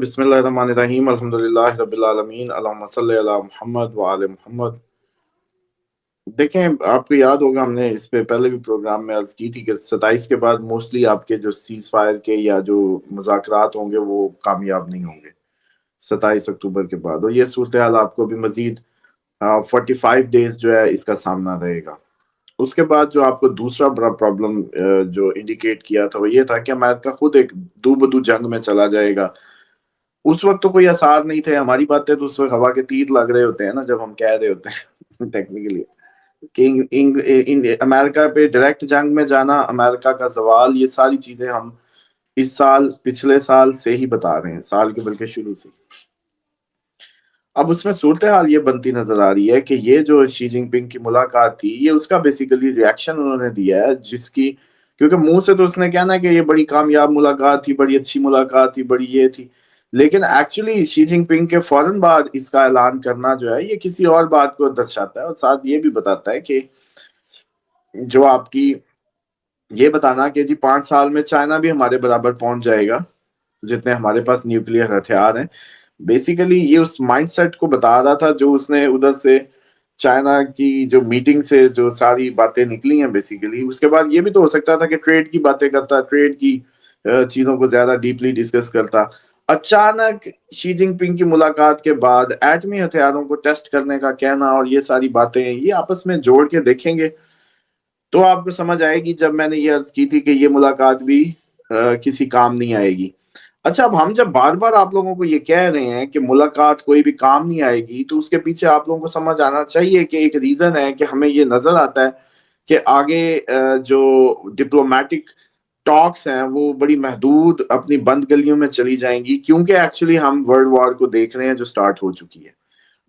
بسم اللہ الرحمن الرحیم الحمدللہ رب العالمین اللہم صلی علی محمد وآل محمد۔ دیکھیں، آپ کو یاد ہوگا ہم نے اس پہ پہلے بھی پروگرام میں عرض کی تھی کہ 27 کے بعد موسٹلی آپ کے جو سیز فائر کے یا جو مذاکرات ہوں گے وہ کامیاب نہیں ہوں گے 27 اکتوبر کے بعد، اور یہ صورتحال آپ کو بھی مزید 45 ڈیز جو ہے اس کا سامنا رہے گا۔ اس کے بعد جو آپ کو دوسرا بڑا پرابلم جو انڈیکیٹ کیا تھا وہ یہ تھا کہ امریکہ خود ایک دو بدو جنگ میں چلا جائے گا۔ اس وقت تو کوئی آثار نہیں تھے، ہماری باتیں تو اس وقت ہوا کے تیر لگ رہے ہوتے ہیں نا جب ہم کہہ رہے ہوتے ہیں ٹیکنیکلی کہ امریکہ پہ ڈائریکٹ جنگ میں جانا، امریکہ کا زوال، یہ ساری چیزیں ہم اس سال پچھلے سال سے ہی بتا رہے ہیں، سال کے بلکہ شروع سے۔ اب اس میں صورتحال یہ بنتی نظر آ رہی ہے کہ یہ جو شی جن پنگ کی ملاقات تھی، یہ اس کا بیسیکلی ریاکشن انہوں نے دیا ہے، جس کی کیونکہ منہ سے تو اس نے کہنا کہ یہ بڑی کامیاب ملاقات تھی، بڑی اچھی ملاقات تھی، بڑی یہ تھی، لیکن ایکچولی شی جن پنگ کے فوراً بعد اس کا اعلان کرنا جو ہے یہ کسی اور بات کو درشاتا ہے، اور ساتھ یہ بھی بتاتا ہے کہ جو آپ کی یہ بتانا کہ جی 5 سال میں چائنا بھی ہمارے برابر پہنچ جائے گا جتنے ہمارے پاس نیوکلیئر ہتھیار ہیں، بیسیکلی یہ اس مائنڈ سیٹ کو بتا رہا تھا جو اس نے ادھر سے چائنا کی جو میٹنگ سے جو ساری باتیں نکلی ہیں بیسیکلی۔ اس کے بعد یہ بھی تو ہو سکتا تھا کہ ٹریڈ کی باتیں کرتا، ٹریڈ کی چیزوں کو زیادہ ڈیپلی ڈسکس کرتا۔ اچانک شی جن پنگ کی ملاقات کے بعد ایٹمی ہتھیاروں کو ٹیسٹ کرنے کا کہنا اور یہ ساری باتیں یہ آپس میں جوڑ کے دیکھیں گے تو آپ کو سمجھ آئے گی، جب میں نے یہ عرض کی تھی کہ یہ ملاقات بھی کسی کام نہیں آئے گی۔ اچھا، اب ہم جب بار بار آپ لوگوں کو یہ کہہ رہے ہیں کہ ملاقات کوئی بھی کام نہیں آئے گی، تو اس کے پیچھے آپ لوگوں کو سمجھ آنا چاہیے کہ ایک ریزن ہے کہ ہمیں یہ نظر آتا ہے کہ آگے جو ڈپلومیٹک ٹاکس ہیں وہ بڑی محدود اپنی بند گلیوں میں چلی جائیں گی، کیونکہ ایکچولی ہم ورلڈ وار کو دیکھ رہے ہیں جو سٹارٹ ہو چکی ہے۔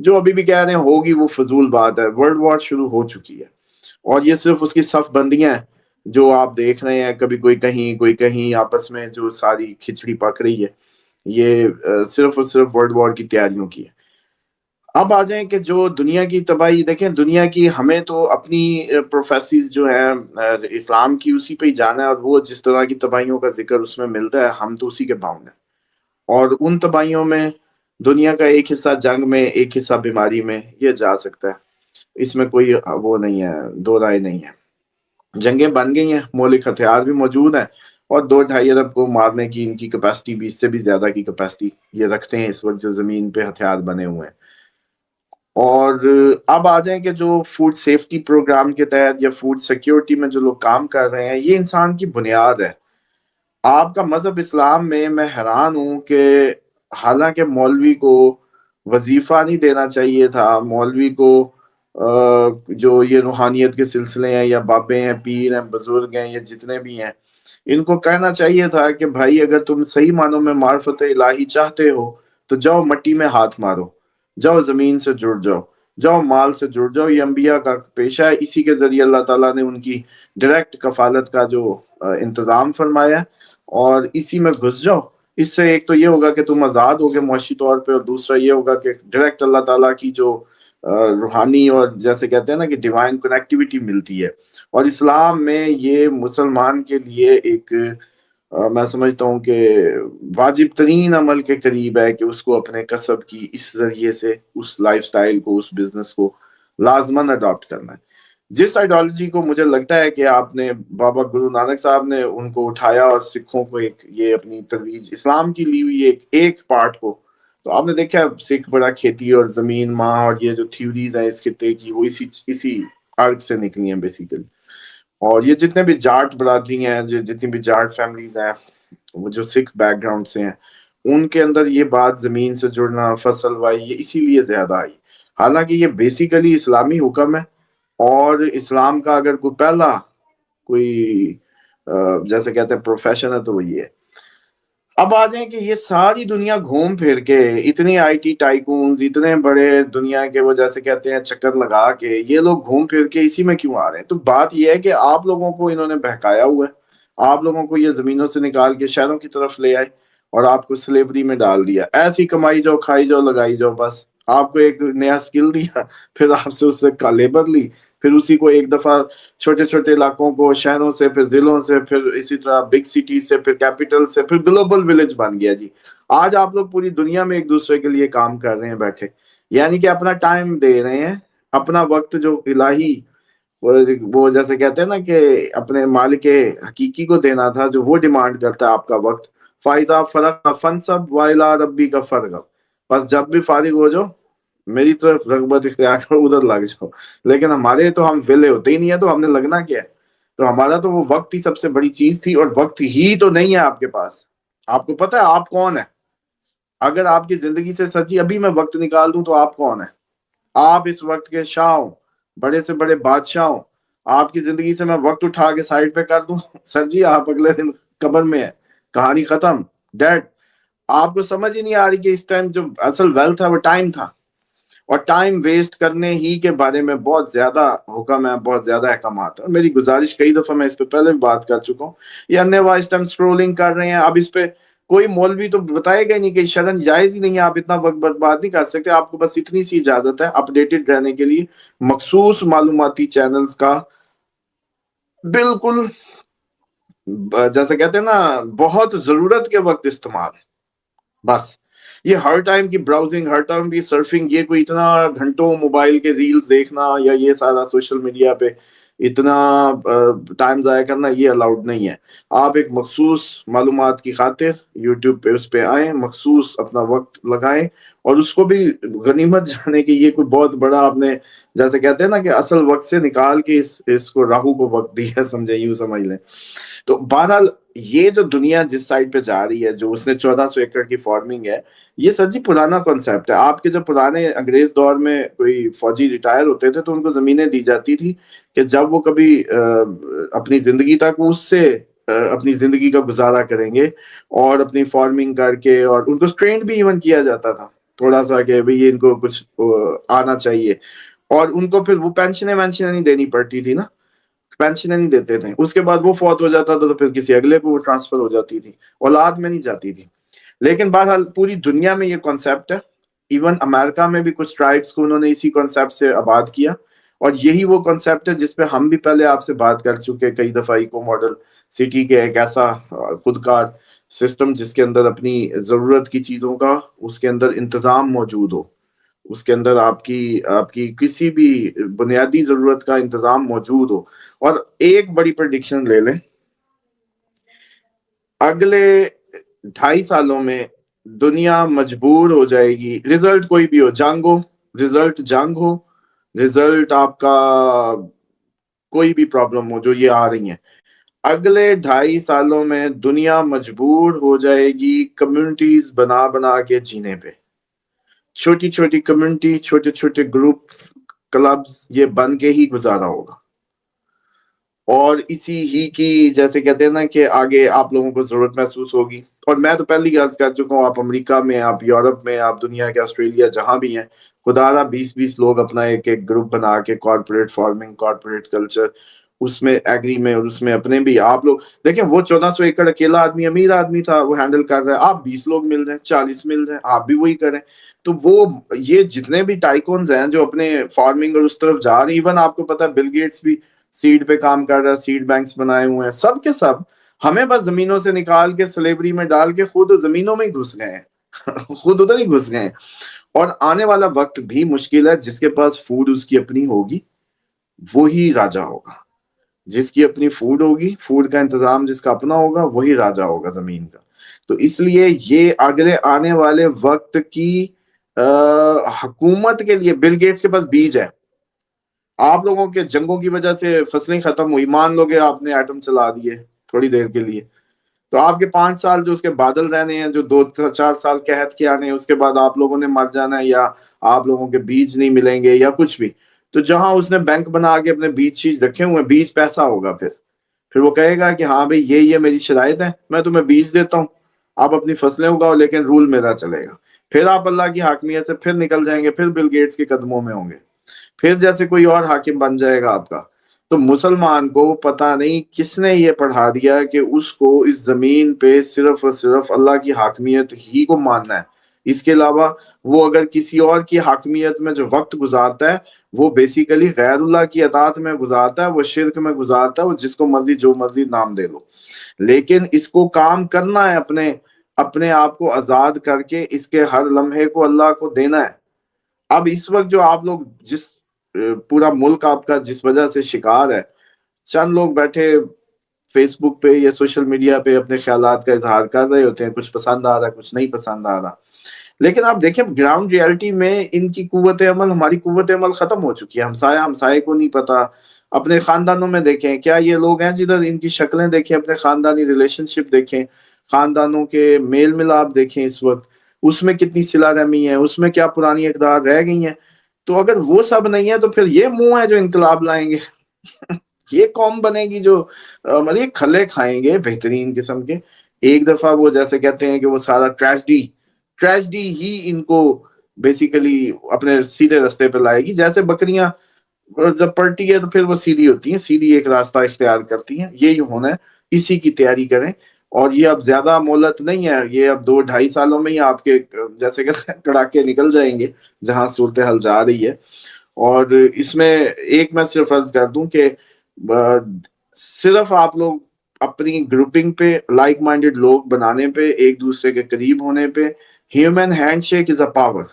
جو ابھی بھی کہہ رہے ہیں ہوگی وہ فضول بات ہے، ورلڈ وار شروع ہو چکی ہے، اور یہ صرف اس کی صف بندیاں ہیں جو آپ دیکھ رہے ہیں، کبھی کوئی کہیں کوئی کہیں، آپس میں جو ساری کھچڑی پک رہی ہے یہ صرف اور صرف ورلڈ وار کی تیاریوں کی ہے۔ اب آ جائیں کہ جو دنیا کی تباہی دیکھیں، دنیا کی ہمیں تو اپنی پروفیسیز جو ہیں اسلام کی اسی پہ ہی جانا ہے، اور وہ جس طرح کی تباہیوں کا ذکر اس میں ملتا ہے ہم تو اسی کے باؤنڈ ہیں، اور ان تباہیوں میں دنیا کا ایک حصہ جنگ میں، ایک حصہ بیماری میں یہ جا سکتا ہے، اس میں کوئی وہ نہیں ہے، دو رائے نہیں ہے۔ جنگیں بن گئی ہیں، مولک ہتھیار بھی موجود ہیں، اور 2-2.5 ارب کو مارنے کی ان کی کیپیسٹی بھی، اس سے بھی زیادہ کی کیپیسٹی یہ رکھتے ہیں اس وقت جو زمین پہ ہتھیار بنے ہوئے ہیں۔ اور اب آ جائیں کہ جو فوڈ سیفٹی پروگرام کے تحت یا فوڈ سیکیورٹی میں جو لوگ کام کر رہے ہیں، یہ انسان کی بنیاد ہے۔ آپ کا مذہب اسلام میں حیران ہوں کہ حالانکہ مولوی کو وظیفہ نہیں دینا چاہیے تھا، مولوی کو جو یہ روحانیت کے سلسلے ہیں یا بابے ہیں، پیر ہیں، بزرگ ہیں، یہ جتنے بھی ہیں، ان کو کہنا چاہیے تھا کہ بھائی اگر تم صحیح معنوں میں معرفت الہی چاہتے ہو تو جاؤ مٹی میں ہاتھ مارو، جاؤ زمین سے جڑ جاؤ، جاؤ مال سے جڑ جاؤ، یہ انبیاء کا پیشہ ہے، اسی کے ذریعے اللہ تعالیٰ نے ان کی ڈائریکٹ کفالت کا جو انتظام فرمایا، اور اسی میں گھس جاؤ۔ اس سے ایک تو یہ ہوگا کہ تم آزاد ہوگے معاشی طور پہ، اور دوسرا یہ ہوگا کہ ڈائریکٹ اللہ تعالیٰ کی جو روحانی اور جیسے کہتے ہیں نا کہ ڈیوائن کنیکٹیوٹی ملتی ہے۔ اور اسلام میں یہ مسلمان کے لیے ایک میں سمجھتا ہوں کہ واجب ترین عمل کے قریب ہے کہ اس کو اپنے کسب کی اس ذریعے سے اس لائف سٹائل کو، اس بزنس کو لازماً اڈاپٹ کرنا ہے۔ جس آئیڈیالوجی کو مجھے لگتا ہے کہ آپ نے بابا گرو نانک صاحب نے ان کو اٹھایا اور سکھوں کو ایک یہ اپنی ترویج اسلام کی لی ہوئی ایک پارٹ کو، تو آپ نے دیکھا سکھ بڑا کھیتی اور زمین ماں اور یہ جو تھیوریز ہیں اس خطے کی وہ اسی ارگ سے نکلی ہیں بیسیکلی۔ اور یہ جتنے بھی جاٹ برادری ہیں، جتنی بھی جاٹ فیملیز ہیں، وہ جو سکھ بیک گراؤنڈ سے ہیں، ان کے اندر یہ بات زمین سے جڑنا، فصل وائی، یہ اسی لیے زیادہ آئی، حالانکہ یہ بیسیکلی اسلامی حکم ہے۔ اور اسلام کا اگر کوئی پہلا کوئی جیسے کہتے ہیں پروفیشن ہے تو وہ یہ ہے۔ اب آ جائیں کہ یہ ساری دنیا گھوم پھر کے اتنی آئی ٹی ٹائکونز، اتنے بڑے دنیا کے وہ جیسے کہتے ہیں چکر لگا کے یہ لوگ گھوم پھر کے اسی میں کیوں آ رہے ہیں؟ تو بات یہ ہے کہ آپ لوگوں کو انہوں نے بہکایا ہوا ہے، آپ لوگوں کو یہ زمینوں سے نکال کے شہروں کی طرف لے آئے اور آپ کو سلیوری میں ڈال دیا، ایسی کمائی جاؤ، کھائی جاؤ، لگائی جاؤ، بس آپ کو ایک نیا سکل دیا، پھر آپ سے اس سے کا لیبر لی، پھر اسی کو ایک دفعہ چھوٹے چھوٹے علاقوں کو، شہروں سے، پھر ضلعوں سے، پھر اسی طرح بگ سٹی سے، پھر کیپٹل سے، پھر گلوبل ولیج بن گیا جی۔ آج آپ لوگ پوری دنیا میں ایک دوسرے کے لیے کام کر رہے ہیں بیٹھے، یعنی کہ اپنا ٹائم دے رہے ہیں، اپنا وقت جو الہی وہ جیسے کہتے ہیں نا کہ اپنے مالک حقیقی کو دینا تھا، جو وہ ڈیمانڈ کرتا ہے آپ کا وقت. فائزہ فرق فنسب وائلا ربی کا فرق، بس جب بھی فارغ ہو جاؤ میری طرف رغبت اختیار کرو، ادھر لگ جاؤ. لیکن ہمارے تو ہم ویلے ہوتے ہی نہیں ہے، تو ہم نے لگنا کیا ہے؟ تو ہمارا تو وہ وقت ہی سب سے بڑی چیز تھی، اور وقت ہی تو نہیں ہے آپ کے پاس. آپ کو پتا ہے آپ کون ہے؟ اگر آپ کی زندگی سے سچی ابھی میں وقت نکال دوں تو آپ کون ہے؟ آپ اس وقت کے شاہ ہو، بڑے سے بڑے بادشاہ ہو. آپ کی زندگی سے میں وقت اٹھا کے سائڈ پہ کر دوں، سر جی آپ اگلے دن قبر میں ہے، کہانی ختم، ڈیڈ. آپ کو سمجھ ہی نہیں آ رہی کہ اس ٹائم جو اصل ویلتھ ہے وہ ٹائم تھا. اور ٹائم ویسٹ کرنے ہی کے بارے میں بہت زیادہ حکم ہے، بہت زیادہ احکامات ہے. میری گزارش کئی دفعہ میں اس پہ پہلے بھی بات کر چکا ہوں. یہ انیوا اس ٹائم اسکرولنگ کر رہے ہیں، اب اس پہ کوئی مولوی تو بتائے گا نہیں کہ شرن جائز ہی نہیں ہے، آپ اتنا وقت برباد نہیں کر سکتے. آپ کو بس اتنی سی اجازت ہے اپڈیٹڈ رہنے کے لیے مخصوص معلوماتی چینلز کا بالکل جیسے کہتے ہیں نا بہت ضرورت کے وقت استعمال. بس یہ ہر ٹائم کی براؤزنگ، ہر ٹائم کی سرفنگ، یہ کوئی اتنا گھنٹوں موبائل کے ریلز دیکھنا یا یہ سارا سوشل میڈیا پہ اتنا ٹائم ضائع کرنا، یہ الاؤڈ نہیں ہے. آپ ایک مخصوص معلومات کی خاطر یوٹیوب پہ اس پہ آئیں، مخصوص اپنا وقت لگائیں، اور اس کو بھی غنیمت جانے کہ یہ کوئی بہت بڑا آپ نے جیسے کہتے ہیں نا کہ اصل وقت سے نکال کے اس کو راہو کو وقت دیا، سمجھے، یوں سمجھ لیں. تو بہرحال یہ جو دنیا جس سائڈ پہ جا رہی ہے، جو اس نے 1400 ایکڑ کی فارمنگ ہے، یہ سر جی پرانا کانسیپٹ ہے. آپ کے جب پرانے انگریز دور میں کوئی فوجی ریٹائر ہوتے تھے تو ان کو زمینیں دی جاتی تھی کہ جب وہ کبھی اپنی زندگی تک اس سے اپنی زندگی کا گزارا کریں گے اور اپنی فارمنگ کر کے، اور ان کو ٹرینڈ بھی ایون کیا جاتا تھا تھوڑا سا کہ بھئی ان کو کچھ آنا چاہیے، اور ان کو پھر وہ پینشنیں وینشنیں نہیں دینی پڑتی تھی نا، پینشنیں نہیں دیتے تھے. اس کے بعد وہ فوت ہو جاتا تھا تو پھر کسی اگلے کو وہ ٹرانسفر ہو جاتی تھی، اولاد میں نہیں جاتی تھی. لیکن بہرحال پوری دنیا میں یہ کانسیپٹ ہے. ایون امریکہ میں بھی کچھ ٹرائبس کو انہوں نے اسی کانسیپٹ سے آباد کیا، اور یہی وہ کانسیپٹ ہے جس پہ ہم بھی پہلے آپ سے بات کر چکے کئی دفعہ. ایکو ماڈل سٹی کے ایک ایسا خود کار سسٹم جس کے اندر اپنی ضرورت کی چیزوں کا اس کے اندر انتظام موجود ہو، اس کے اندر آپ کی کسی بھی بنیادی ضرورت کا انتظام موجود ہو. اور ایک بڑی پریڈکشن لے لیں، اگلے 2.5 سالوں میں دنیا مجبور ہو جائے گی، رزلٹ کوئی بھی ہو، جنگ ہو، رزلٹ جنگ ہو، رزلٹ آپ کا کوئی بھی پرابلم ہو جو یہ آ رہی ہیں، اگلے 2.5 سالوں میں دنیا مجبور ہو جائے گی کمیونٹیز بنا بنا کے جینے پہ. چھوٹی چھوٹی کمیونٹی، چھوٹے چھوٹے گروپ، کلبز، یہ بن کے ہی گزارا ہوگا. اور اسی ہی کی جیسے کہتے ہیں نا کہ آگے آپ لوگوں کو ضرورت محسوس ہوگی. اور میں تو پہلی عرض کر چکا ہوں، آپ امریکہ میں، آپ یورپ میں، آپ دنیا کے آسٹریلیا جہاں بھی ہیں، خدا رہا 20 لوگ اپنا ایک ایک گروپ بنا کے کارپوریٹ فارمنگ، کارپوریٹ کلچر، اس میں ایگری میں، اور اس میں اپنے بھی آپ لوگ دیکھیں. وہ 1400 ایکڑ اکیلا آدمی، امیر آدمی تھا، وہ ہینڈل کر رہا ہے. آپ 20 لوگ مل رہے ہیں، 40 مل رہے ہیں، آپ بھی وہی کریں. تو وہ یہ جتنے بھی ٹائکونز ہیں جو اپنے فارمنگ اور اس طرف جا رہے ہیں، ایون آپ کو پتا بل گیٹس بھی سیڈ پہ کام کر رہا ہے، سیڈ بینکس بنائے ہوئے ہیں، سب کے سب ہمیں بس زمینوں سے نکال کے سلیوری میں ڈال کے خود زمینوں میں ہی گھس گئے ہیں خود ادھر ہی گھس گئے ہیں. اور آنے والا وقت بھی مشکل ہے. جس کے پاس فوڈ اس کی اپنی ہوگی وہی راجا ہوگا. جس کی اپنی فوڈ ہوگی، فوڈ کا انتظام جس کا اپنا ہوگا، وہی راجا ہوگا زمین کا. تو اس لیے یہ اگلے آنے والے وقت کی حکومت کے لیے بل گیٹس کے پاس بیج ہے. آپ لوگوں کے جنگوں کی وجہ سے فصلیں ختم ہوئی، مان لو کہ آپ نے ایٹم چلا دیے تھوڑی دیر کے لیے، تو آپ کے 5 سال جو اس کے بادل رہنے ہیں، جو 2-4 سال قحط کے آنے ہیں، اس کے بعد آپ لوگوں نے مر جانا ہے، یا آپ لوگوں کے بیج نہیں ملیں گے یا کچھ بھی. تو جہاں اس نے بینک بنا کے اپنے بیج شیج رکھے ہوئے، بیج پیسہ ہوگا. پھر وہ کہے گا کہ ہاں بھئی یہ میری شرائط ہے، میں تمہیں بیج دیتا ہوں، آپ اپنی فصلیں اگاؤ، لیکن رول میرا چلے گا. پھر آپ اللہ کی حاکمیت سے پھر نکل جائیں گے، پھر بل گیٹس کے قدموں میں ہوں گے، پھر جیسے کوئی اور حاکم بن جائے گا آپ کا. تو مسلمان کو پتہ نہیں کس نے یہ پڑھا دیا کہ اس کو اس زمین پہ صرف اور صرف اللہ کی حاکمیت ہی کو ماننا ہے. اس کے علاوہ وہ اگر کسی اور کی حاکمیت میں جو وقت گزارتا ہے، وہ بیسیکلی غیر اللہ کی اطاعت میں گزارتا ہے، وہ شرک میں گزارتا ہے، وہ جس کو مرضی جو مرضی نام دے لو. لیکن اس کو کام کرنا ہے اپنے آپ کو آزاد کر کے اس کے ہر لمحے کو اللہ کو دینا ہے. اب اس وقت جو آپ لوگ جس پورا ملک آپ کا جس وجہ سے شکار ہے، چند لوگ بیٹھے فیس بک پہ یا سوشل میڈیا پہ اپنے خیالات کا اظہار کر رہے ہوتے ہیں، کچھ پسند آ رہا ہے کچھ نہیں پسند آ رہا، لیکن آپ دیکھیں گراؤنڈ ریالٹی میں ان کی قوت عمل، ہماری قوت عمل ختم ہو چکی ہے. ہمسائے کو نہیں پتا. اپنے خاندانوں میں دیکھیں، کیا یہ لوگ ہیں جدھر ان کی شکلیں دیکھیں، اپنے خاندانی ریلیشن شپ دیکھیں، خاندانوں کے میل ملاپ دیکھیں اس وقت، اس میں کتنی صلہ رحمی ہے، اس میں کیا پرانی اقدار رہ گئی ہیں. تو اگر وہ سب نہیں ہے تو پھر یہ منہ ہے جو انقلاب لائیں گے. یہ قوم بنے گی جو مطلب کھلے کھائیں گے بہترین قسم کے. ایک دفعہ وہ جیسے کہتے ہیں کہ وہ سارا ٹریجڈی ہی ان کو بیسیکلی اپنے سیدھے رستے پہ لائے گی. جیسے بکریاں جب پلٹی ہے تو پھر وہ سیدھی ہوتی ہیں، سیدھی ایک راستہ اختیار کرتی ہیں. یہی ہونا ہے، اسی کی تیاری کریں. اور یہ اب زیادہ مہلت نہیں ہے، یہ اب 2-2.5 سالوں میں ہی آپ کے جیسے کہ کڑاکے نکل جائیں گے جہاں صورتحال جا رہی ہے. اور اس میں ایک میں صرف عرض کر دوں کہ صرف آپ لوگ اپنی گروپنگ پہ، لائک مائنڈڈ لوگ بنانے پہ، ایک دوسرے کے قریب ہونے پہ، human hand shake is a power.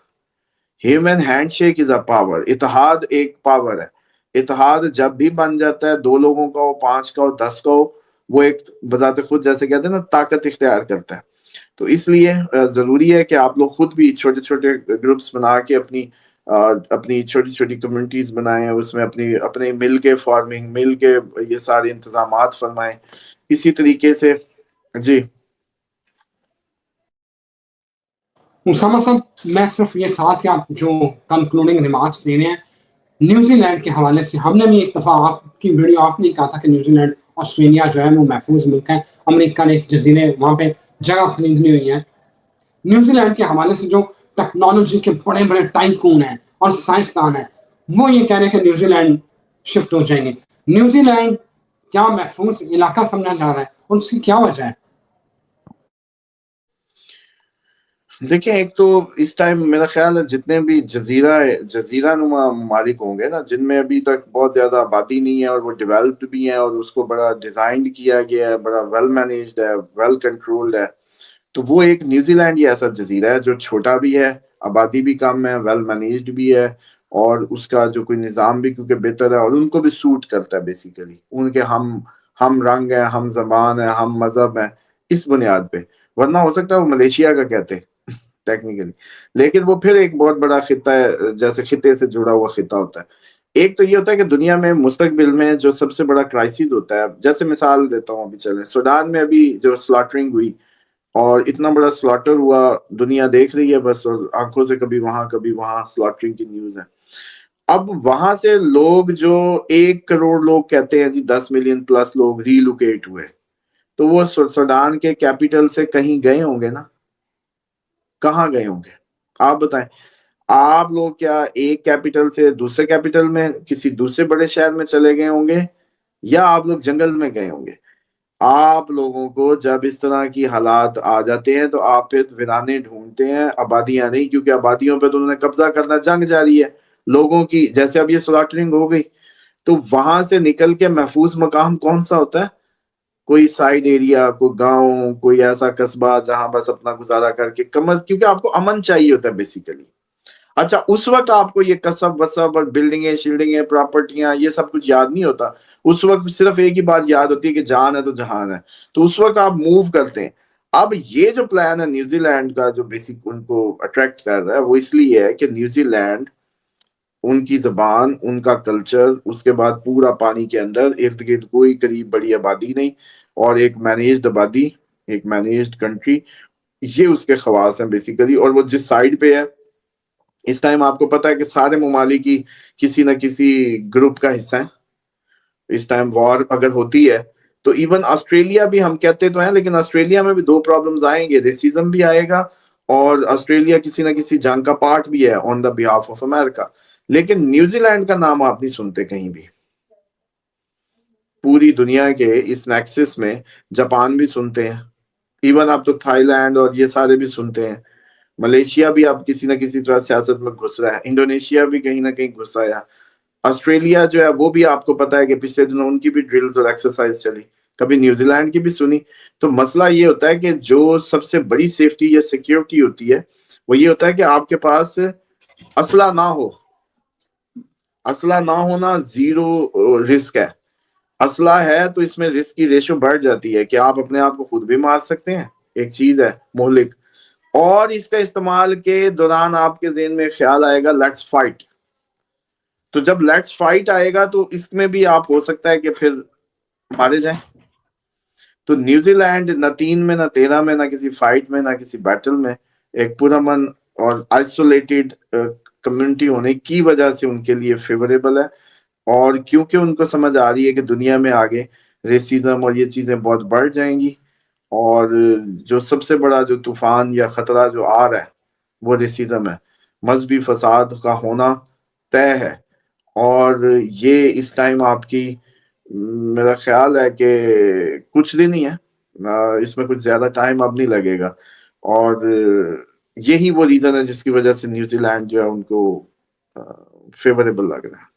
Human hand shake is a power. اتحاد ایک پاور ہے. اتحاد جب بھی بن جاتا ہے، 2 لوگوں کا ہو، 5 کا ہو، 10 کا ہو، وہ ایک بذات خود جیسے کہتے ہیں نا طاقت اختیار کرتا ہے. تو اس لیے ضروری ہے کہ آپ لوگ خود بھی چھوٹے چھوٹے گروپس بنا کے اپنی چھوٹی چھوٹی کمیونٹیز بنائیں، اس میں اپنے مل کے فارمنگ، مل کے یہ سارے انتظامات فرمائیں. اسی طریقے سے جی اسامہ صاحب، میں صرف یہ ساتھ آپ جو کنکلوڈنگ ریمارکس دینے ہیں نیوزی لینڈ کے حوالے سے. ہم نے بھی ایک دفعہ آپ کی ویڈیو آپ نے کہا تھا کہ نیوزی لینڈ آسٹریلیا جو ہے وہ محفوظ ملک ہے، امریکہ نے ایک جزیرے وہاں پہ جگہ خریدنی ہوئی ہے. نیوزی لینڈ کے حوالے سے جو ٹیکنالوجی کے بڑے بڑے ٹائکون ہیں اور سائنسدان ہیں، وہ یہ کہہ رہے ہیں کہ نیوزی لینڈ شفٹ ہو جائیں گے. نیوزی لینڈ کیا محفوظ علاقہ سمجھا جا رہا ہے اور اس کی کیا وجہ ہے؟ دیکھیں، ایک تو اس ٹائم میرا خیال ہے جتنے بھی جزیرہ نما ممالک ہوں گے نا، جن میں ابھی تک بہت زیادہ آبادی نہیں ہے اور وہ ڈیولپڈ بھی ہیں اور اس کو بڑا ڈیزائن کیا گیا ہے، بڑا ویل مینیجڈ ہے، ویل کنٹرولڈ ہے، تو وہ ایک نیوزی لینڈ یہ ایسا جزیرہ ہے جو چھوٹا بھی ہے، آبادی بھی کم ہے، ویل مینیجڈ بھی ہے، اور اس کا جو کوئی نظام بھی کیونکہ بہتر ہے اور ان کو بھی سوٹ کرتا ہے. بیسیکلی ان کے ہم رنگ ہیں، ہم زبان ہیں، ہم مذہب ہیں، اس بنیاد پہ. ورنہ ہو سکتا ہے وہ ملیشیا کا کہتے ٹیکنیکلی، لیکن وہ پھر ایک بہت بڑا خطہ ہے، جیسے خطے سے جڑا ہوا خطہ ہوتا ہے. ایک تو یہ ہوتا ہے کہ دنیا میں مستقبل میں جو سب سے بڑا کرائسس ہوتا ہے، جیسے مثال دیتا ہوں، ابھی چلیں سوڈان میں ابھی جو سلاٹرنگ ہوئی اور اتنا بڑا سلاٹر ہوا، دنیا دیکھ رہی ہے بس، اور آنکھوں سے کبھی وہاں سلاٹرنگ کی نیوز ہے. اب وہاں سے لوگ جو 1 کروڑ لوگ کہتے ہیں جی 10 ملین پلس لوگ ری لوکیٹ ہوئے، تو وہ سوڈان کے کیپٹل سے کہیں گئے ہوں گے نا؟ کہاں گئے ہوں گے آپ بتائیں؟ آپ لوگ کیا ایک کیپٹل سے دوسرے کیپٹل میں کسی دوسرے بڑے شہر میں چلے گئے ہوں گے، یا آپ لوگ جنگل میں گئے ہوں گے؟ آپ لوگوں کو جب اس طرح کی حالات آ جاتے ہیں تو آپ پھر ویرانے ڈھونڈتے ہیں، آبادیاں نہیں، کیونکہ آبادیوں پہ تو انہوں نے قبضہ کرنا، جنگ جاری ہے لوگوں کی. جیسے اب یہ سلاٹرنگ ہو گئی تو وہاں سے نکل کے محفوظ مقام کون سا ہوتا ہے؟ کوئی سائڈ ایریا، کوئی گاؤں، کوئی ایسا قصبہ جہاں بس اپنا گزارا کر کے کیونکہ آپ کو امن چاہیے ہوتا ہے بیسیکلی. اچھا، اس وقت آپ کو یہ قصب وصب اور بلڈنگیں شلڈنگیں پراپرٹیاں یہ سب کچھ یاد نہیں ہوتا. اس وقت صرف ایک ہی بات یاد ہوتی ہے کہ جان ہے تو جہان ہے. تو اس وقت آپ موو کرتے ہیں. اب یہ جو پلان ہے نیوزی لینڈ کا جو بیسک ان کو اٹریکٹ کر رہا ہے، وہ اس لیے ہے کہ نیوزی لینڈ، ان کی زبان، ان کا کلچر، اس کے بعد پورا پانی کے اندر، ارد گرد کوئی قریب بڑی آبادی نہیں، اور ایک مینیجڈ آبادی، ایک مینیجڈ کنٹری، یہ اس کے خواص ہیں بیسیکلی. اور وہ جس سائڈ پہ ہے اس ٹائم آپ کو پتا ہے کہ سارے ممالک کی کسی نہ کسی گروپ کا حصہ ہیں. اس ٹائم وار اگر ہوتی ہے تو ایون آسٹریلیا بھی، ہم کہتے تو ہیں لیکن آسٹریلیا میں بھی 2 پرابلمز آئیں گے، ریسیزم بھی آئے گا، اور آسٹریلیا کسی نہ کسی جنگ کا پارٹ بھی ہے آن دا بہاف آف امریکہ. لیکن نیوزی لینڈ کا نام آپ نہیں سنتے کہیں بھی. پوری دنیا کے اس نیکسس میں جاپان بھی سنتے ہیں، ایون آپ تو تھائی لینڈ اور یہ سارے بھی سنتے ہیں، ملیشیا بھی اب کسی نہ کسی طرح سیاست میں گھس رہا ہے، انڈونیشیا بھی کہیں نہ کہیں گھس آیا، آسٹریلیا جو ہے وہ بھی آپ کو پتا ہے کہ پچھلے دنوں ان کی بھی ڈرلز اور ایکسرسائز چلی. کبھی نیوزی لینڈ کی بھی سنی. تو مسئلہ یہ ہوتا ہے کہ جو سب سے بڑی سیفٹی یا سیکیورٹی ہوتی ہے وہ یہ ہوتا ہے کہ آپ کے پاس اسلحہ نہ ہو. اسلحہ نہ ہونا زیرو رسک ہے. اسلحہ ہے تو اس میں رسک کی ریشو بڑھ جاتی ہے کہ آپ اپنے آپ کو خود بھی مار سکتے ہیں, ایک چیز ہے مہلک, اور اس کا استعمال کے دوران آپ کے ذہن میں خیال آئے گا لیٹس فائٹ. تو جب لیٹس فائٹ آئے گا تو اس میں بھی آپ ہو سکتا ہے کہ پھر مارے جائیں. تو نیوزی لینڈ نہ 3 میں نہ 13 میں نہ کسی فائٹ میں نہ کسی بیٹل میں, ایک پرامن اور آئسولیٹڈ کمیونٹی ہونے کی وجہ سے ان کے لیے فیوریبل ہے. اور کیونکہ ان کو سمجھ آ رہی ہے کہ دنیا میں آگے ریسیزم اور یہ چیزیں بہت بڑھ جائیں گی, اور جو سب سے بڑا جو طوفان یا خطرہ جو آ رہا ہے وہ ریسیزم ہے. مذہبی فساد کا ہونا طے ہے, اور یہ اس ٹائم آپ کی میرا خیال ہے کہ کچھ دن ہی ہے, اس میں کچھ زیادہ ٹائم اب نہیں لگے گا. اور یہی وہ ریزن ہے جس کی وجہ سے نیوزی لینڈ جو ہے ان کو فیوریبل لگ رہا ہے.